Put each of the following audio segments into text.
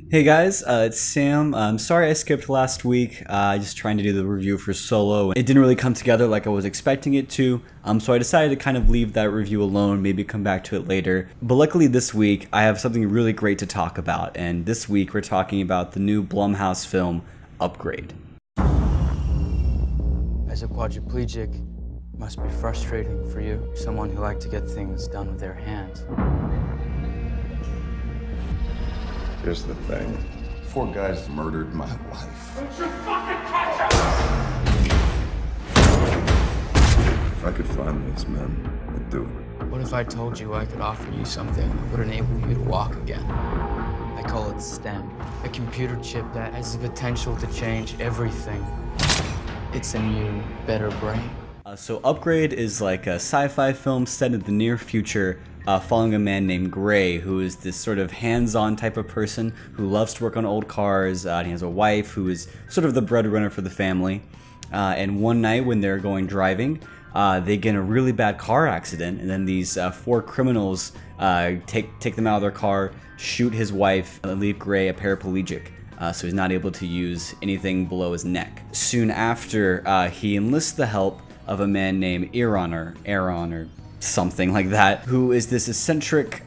Hey guys, it's Sam. I'm sorry I skipped last week. Just trying to do the review for Solo. It didn't really come together like I was expecting it to, so I decided to kind of leave that review alone, maybe come back to it later. But luckily this week, I have something really great to talk about, and this week we're talking about the new Blumhouse film, Upgrade. As a quadriplegic, it must be frustrating for you, someone who liked to get things done with their hands. Here's the thing. 4 guys murdered my wife. Don't you fucking touch her! If I could find these men, I'd do it. What if I told you I could offer you something that would enable you to walk again? I call it STEM, a computer chip that has the potential to change everything. It's a new, better brain. So Upgrade is like a sci-fi film set in the near future, following a man named Gray, who is this sort of hands-on type of person who loves to work on old cars. And he has a wife who is sort of the breadwinner for the family. And one night when they're going driving, they get in a really bad car accident, and then these 4 criminals take them out of their car, shoot his wife, and leave Gray a paraplegic. So he's not able to use anything below his neck. Soon after, he enlists the help of a man named Aaron or something like that, who is this eccentric,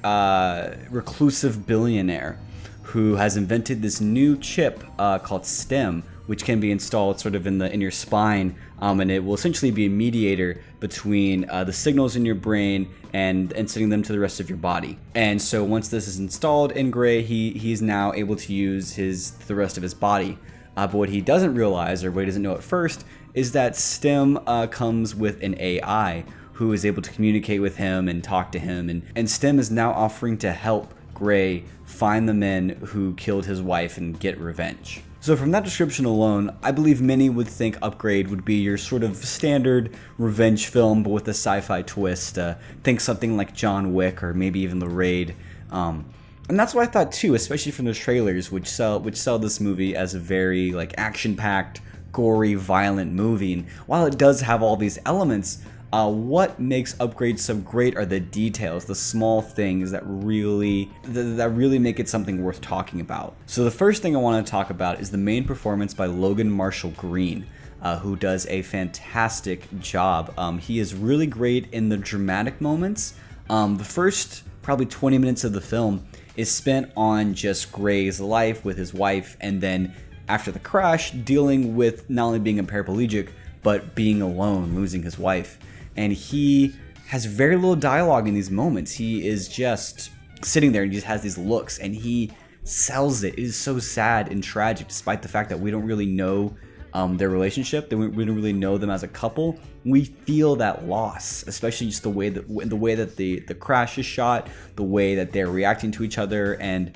reclusive billionaire who has invented this new chip called STEM, which can be installed sort of in your spine, and it will essentially be a mediator between the signals in your brain and sending them to the rest of your body. And so once this is installed in Gray, he's now able to use the rest of his body. But what he doesn't realize, or what he doesn't know at first, is that STEM comes with an AI who is able to communicate with him and talk to him, and STEM is now offering to help Gray find the men who killed his wife and get revenge. So from that description alone, I believe many would think Upgrade would be your sort of standard revenge film, but with a sci-fi twist. Think something like John Wick or maybe even The Raid. And that's what I thought too, especially from the trailers, which sell this movie as a very like action-packed, gory, violent movie. And while it does have all these elements, what makes Upgrade so great are the details, the small things that really make it something worth talking about. So the first thing I want to talk about is the main performance by Logan Marshall Green, who does a fantastic job. He is really great in the dramatic moments. The first probably 20 minutes of the film is spent on just Gray's life with his wife, and then after the crash, dealing with not only being a paraplegic, but being alone, losing his wife. And he has very little dialogue in these moments. He is just sitting there and he just has these looks, and he sells it. It is so sad and tragic, despite the fact that we don't really know their relationship. We don't really know them as a couple. We feel that loss, especially just the way that the crash is shot, the way that they're reacting to each other, and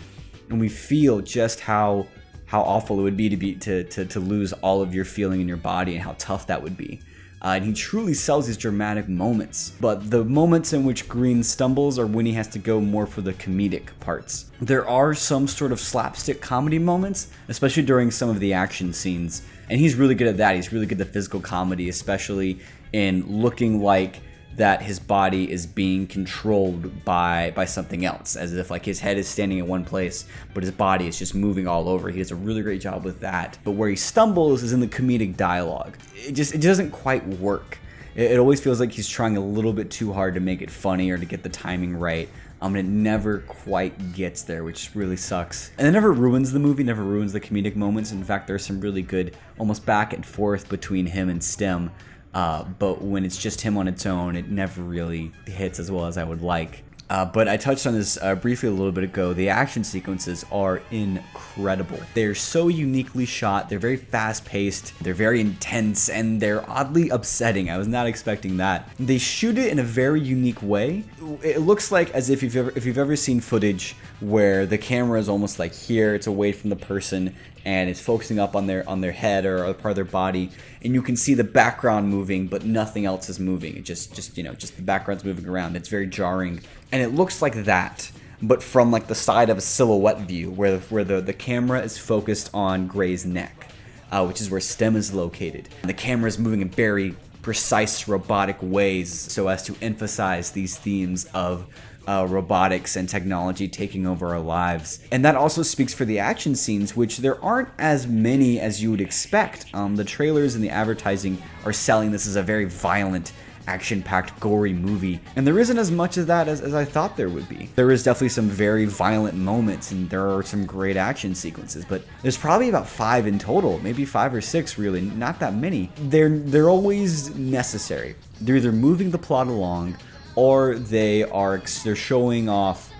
we feel just how awful it would be to lose all of your feeling in your body, and how tough that would be. And he truly sells these dramatic moments. But the moments in which Green stumbles are when he has to go more for the comedic parts. There are some sort of slapstick comedy moments, especially during some of the action scenes. And he's really good at that. He's really good at the physical comedy, especially in looking like that his body is being controlled by something else, as if like his head is standing in one place, but his body is just moving all over. He does a really great job with that. But where he stumbles is in the comedic dialogue. It doesn't quite work. It always feels like he's trying a little bit too hard to make it funny or to get the timing right. And it never quite gets there, which really sucks. And it never ruins the movie, never ruins the comedic moments. In fact, there's some really good almost back and forth between him and STEM. But when it's just him on its own, it never really hits as well as I would like. But I touched on this briefly a little bit ago. The action sequences are incredible. They're so uniquely shot. They're very fast-paced. They're very intense, and they're oddly upsetting. I was not expecting that. They shoot it in a very unique way. It looks like as if you've ever seen footage where the camera is almost like here. It's away from the person, and it's focusing up on their head or a part of their body, and you can see the background moving, but nothing else is moving. It just the background's moving around. It's very jarring, and it looks like that, but from like the side of a silhouette view, where the camera is focused on Gray's neck, which is where STEM is located. And the camera is moving in very precise robotic ways so as to emphasize these themes of robotics and technology taking over our lives. And that also speaks for the action scenes, which there aren't as many as you would expect. The trailers and the advertising are selling this as a very violent, action-packed, gory movie, and there isn't as much of that as I thought there would be. There is definitely some very violent moments, and there are some great action sequences, but there's probably about 5 in total, maybe 5 or 6 really, not that many. They're always necessary. They're either moving the plot along, or they're showing off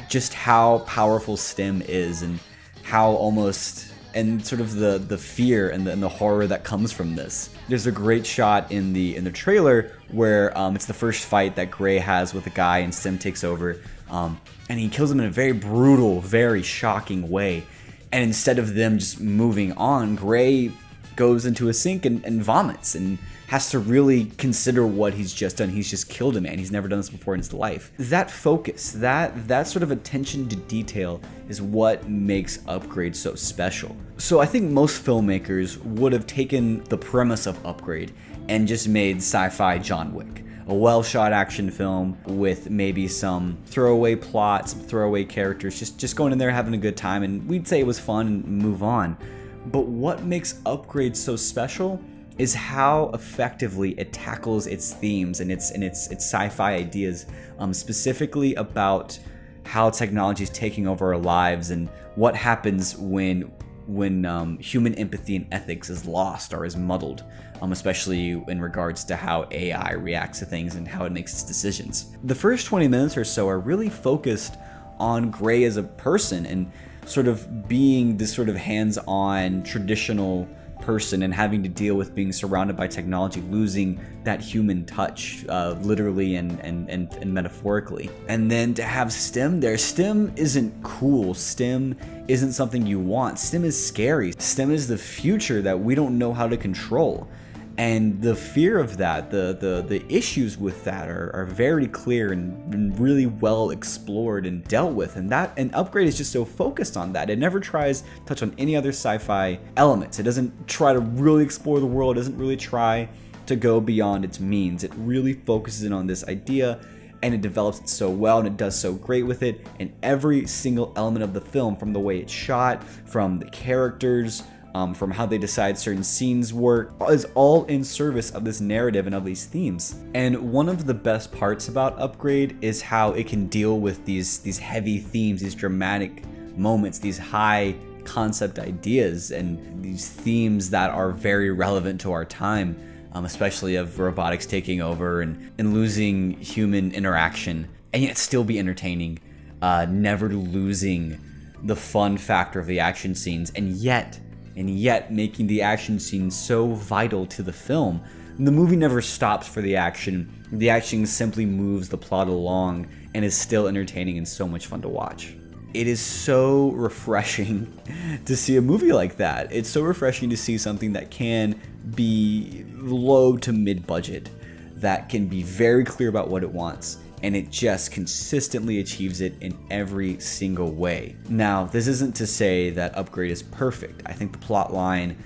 just how powerful STEM is, and how almost, and sort of the fear and the horror that comes from this. There's a great shot in the trailer where it's the first fight that Gray has with a guy, and STEM takes over, and he kills him in a very brutal, very shocking way. And instead of them just moving on, Gray goes into a sink and vomits, and has to really consider what he's just done. He's just killed a man. He's never done this before in his life. That focus, that sort of attention to detail is what makes Upgrade so special. So I think most filmmakers would have taken the premise of Upgrade and just made sci-fi John Wick. A well-shot action film with maybe some throwaway plots, some throwaway characters, just going in there having a good time, and we'd say it was fun and move on. But what makes Upgrade so special is how effectively it tackles its themes and its sci-fi ideas, specifically about how technology is taking over our lives and what happens when human empathy and ethics is lost or is muddled, especially in regards to how AI reacts to things and how it makes its decisions. The first 20 minutes or so are really focused on Gray as a person and sort of being this sort of hands-on traditional person and having to deal with being surrounded by technology, losing that human touch, literally and metaphorically. And then to have STEM there, STEM isn't cool, STEM isn't something you want, STEM is scary, STEM is the future that we don't know how to control. And the fear of that, the issues with that are very clear and really well explored and dealt with. And Upgrade is just so focused on that. It never tries to touch on any other sci-fi elements. It doesn't try to really explore the world. It doesn't really try to go beyond its means. It really focuses in on this idea, and it develops it so well, and it does so great with it. And every single element of the film, from the way it's shot, from the characters, from how they decide certain scenes work, is all in service of this narrative and of these themes. And one of the best parts about Upgrade is how it can deal with these heavy themes, these dramatic moments, these high concept ideas, and these themes that are very relevant to our time, especially of robotics taking over and losing human interaction, and yet still be entertaining, never losing the fun factor of the action scenes, and yet making the action scenes so vital to the film. The movie never stops for the action. The action simply moves the plot along and is still entertaining and so much fun to watch. It is so refreshing to see a movie like that. It's so refreshing to see something that can be low to mid-budget, that can be very clear about what it wants, and it just consistently achieves it in every single way. Now, this isn't to say that Upgrade is perfect. I think the plot line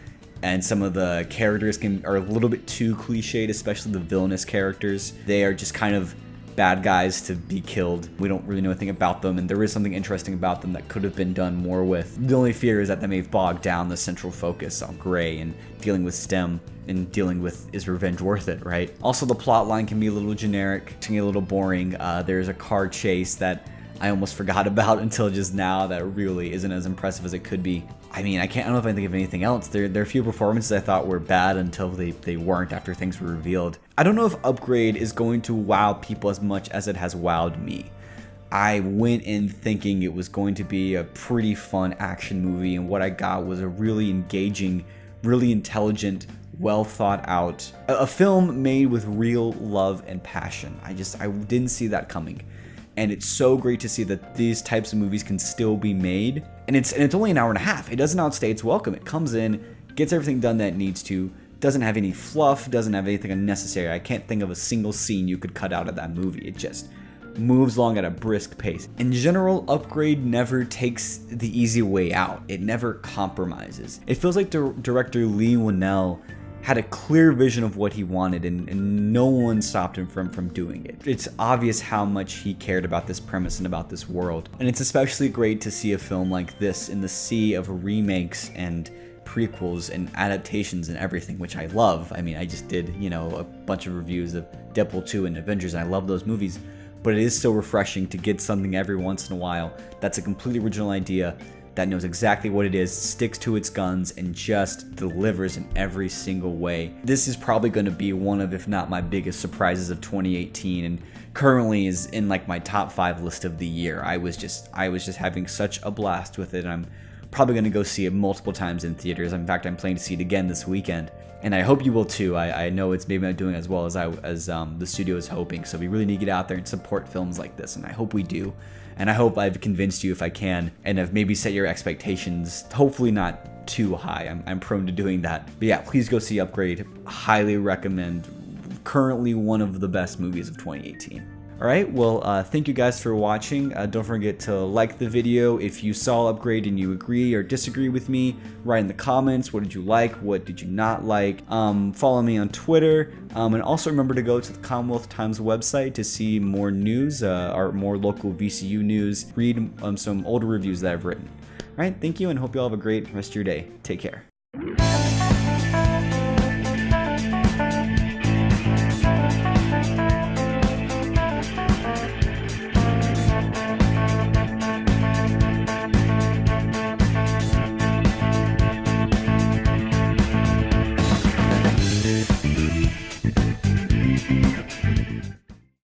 and some of the characters are a little bit too cliched, especially the villainous characters. They are just kind of bad guys to be killed. We don't really know anything about them, and there is something interesting about them that could have been done more with. The only fear is that they may have bogged down the central focus on Gray and dealing with STEM and dealing with, is revenge worth it, right? Also, the plot line can be a little generic, can get a little boring. There's a car chase that I almost forgot about until just now that really isn't as impressive as it could be. I mean, I don't know if I can think of anything else. There are a few performances I thought were bad until they weren't after things were revealed. I don't know if Upgrade is going to wow people as much as it has wowed me. I went in thinking it was going to be a pretty fun action movie, and what I got was a really engaging, really intelligent, well thought out, a film made with real love and passion. I didn't see that coming. And it's so great to see that these types of movies can still be made. And it's only an hour and a half. It doesn't outstay its welcome. It comes in, gets everything done that it needs to, doesn't have any fluff, doesn't have anything unnecessary. I can't think of a single scene you could cut out of that movie. It just moves along at a brisk pace. In general, Upgrade never takes the easy way out. It never compromises. It feels like director Lee Winnell had a clear vision of what he wanted, and no one stopped him from doing it. It's obvious how much he cared about this premise and about this world. And it's especially great to see a film like this in the sea of remakes and prequels and adaptations and everything, which I love. I mean, I just did, you know, a bunch of reviews of Deadpool 2 and Avengers, and I love those movies. But it is so refreshing to get something every once in a while that's a completely original idea, that knows exactly what it is, sticks to its guns, and just delivers in every single way. This is probably going to be one of, if not my biggest surprises of 2018, and currently is in like my top 5 list of the year. I was just having such a blast with it. I'm probably going to go see it multiple times in theaters. In fact, I'm planning to see it again this weekend, and I hope you will too. I know it's maybe not doing as well as the studio is hoping, so we really need to get out there and support films like this, and I hope we do. And I hope I've convinced you if I can, and have maybe set your expectations, hopefully not too high. I'm prone to doing that. But yeah, please go see Upgrade. Highly recommend. Currently one of the best movies of 2018. Alright, well, thank you guys for watching. Don't forget to like the video. If you saw Upgrade and you agree or disagree with me, write in the comments. What did you like? What did you not like? Follow me on Twitter. And also remember to go to the Commonwealth Times website to see more news, or more local VCU news. Read some older reviews that I've written. Alright, thank you, and hope you all have a great rest of your day. Take care.